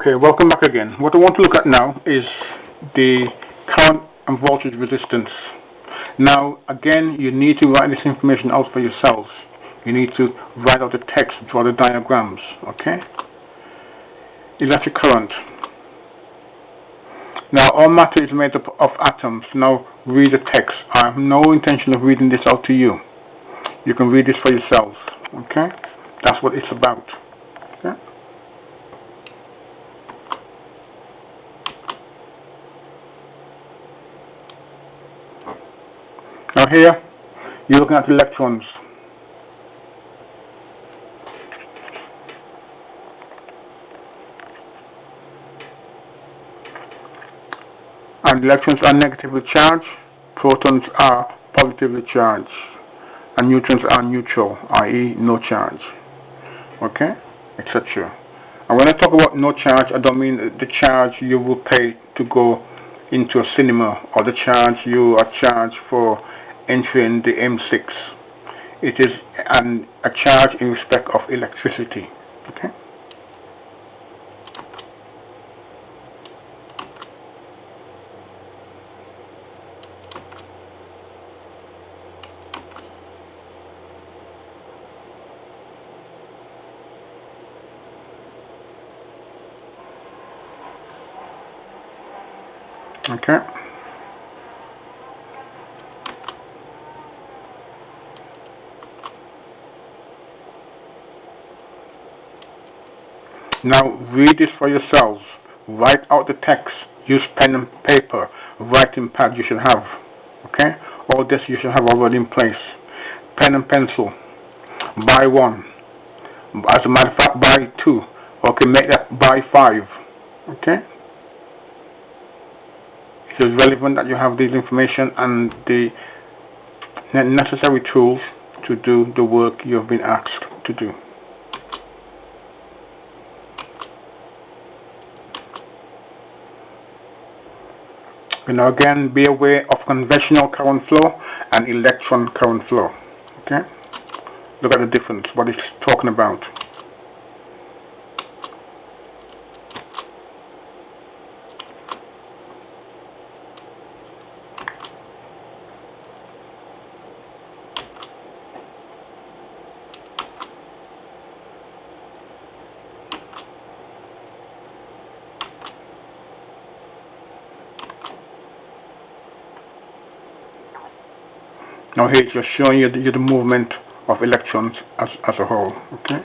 Okay, welcome back again. What I want to look at now is the current and voltage resistance. Now, again, you need to write this information out for yourselves. You need to write out the text, draw the diagrams, okay? Electric current. Now, all matter is made up of atoms. Now, read the text. I have no intention of reading this out to you. You can read this for yourselves, okay? That's what it's about, okay? Now here, you're looking at electrons. And electrons are negatively charged, protons are positively charged, and neutrons are neutral, i.e. no charge, okay, etc. And when I talk about no charge, I don't mean the charge you will pay to go into a cinema, or the charge you are charged for entering the M6. It is a charge in respect of electricity, okay? Okay. Now read this for yourselves. Write out the text. Use pen and paper. Writing pad you should have. Okay? All this you should have already in place. Pen and pencil. Buy one. As a matter of fact, buy two. Okay, make that buy five. Okay? It is relevant that you have this information and the necessary tools to do the work you have been asked to do. Now again, be aware of conventional current flow and electron current flow. Okay? Look at the difference, what it's talking about. Now here it's just showing you the movement of electrons as a whole. Okay.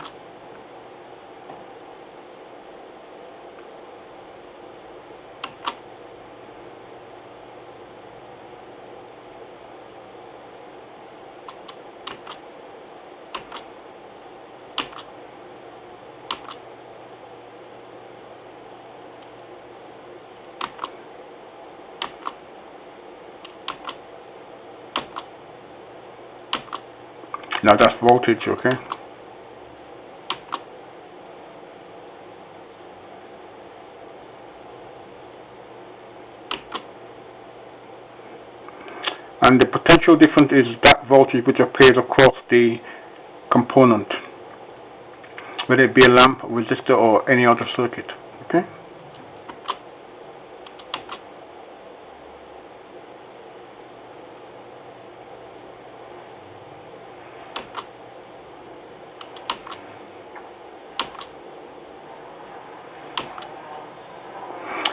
Now that's voltage, okay? And the potential difference is that voltage which appears across the component, whether it be a lamp, resistor, or any other circuit, okay?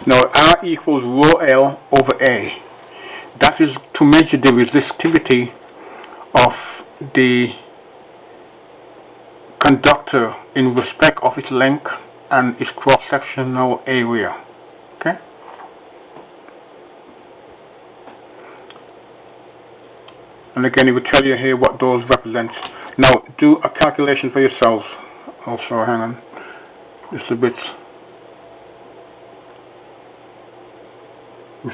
Now R equals rho L over A. That is to measure the resistivity of the conductor in respect of its length and its cross-sectional area. Okay? And again, it will tell you here what those represent. Now do a calculation for yourselves. Also, hang on. Just a bit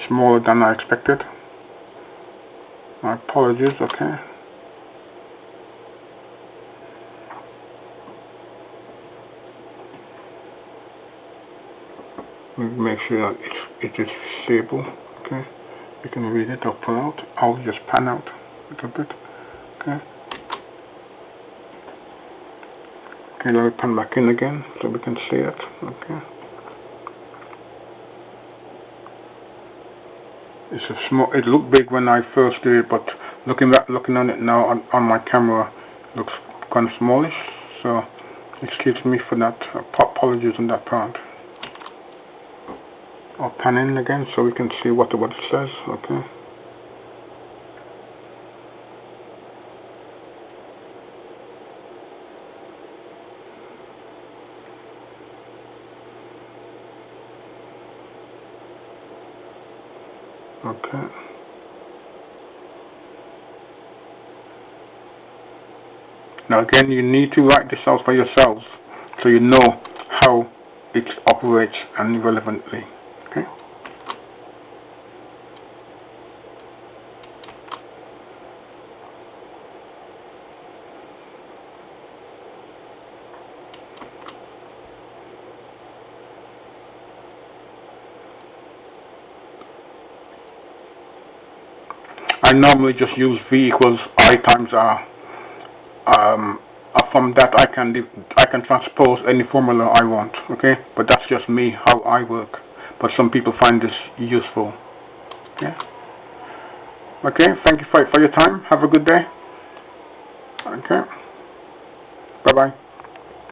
smaller than I expected. My apologies, okay. Make sure that it is stable, okay. You can read it or pull out. I'll just pan out a little bit, okay. Okay, let me pan back in again so we can see it, okay. It's a small. It looked big when I first did it, but looking on it now on my camera, it looks kind of smallish. So excuse me for that. Apologies on that part. I'll pan in again so we can see what it says. Okay. Okay. Now again, you need to write this out for yourselves so you know how it operates and relevantly. Okay. I normally just use V equals I times R. From that I can transpose any formula I want. Okay, but that's just me, how I work. But some people find this useful. Okay. Okay. Thank you for your time. Have a good day. Okay. Bye bye.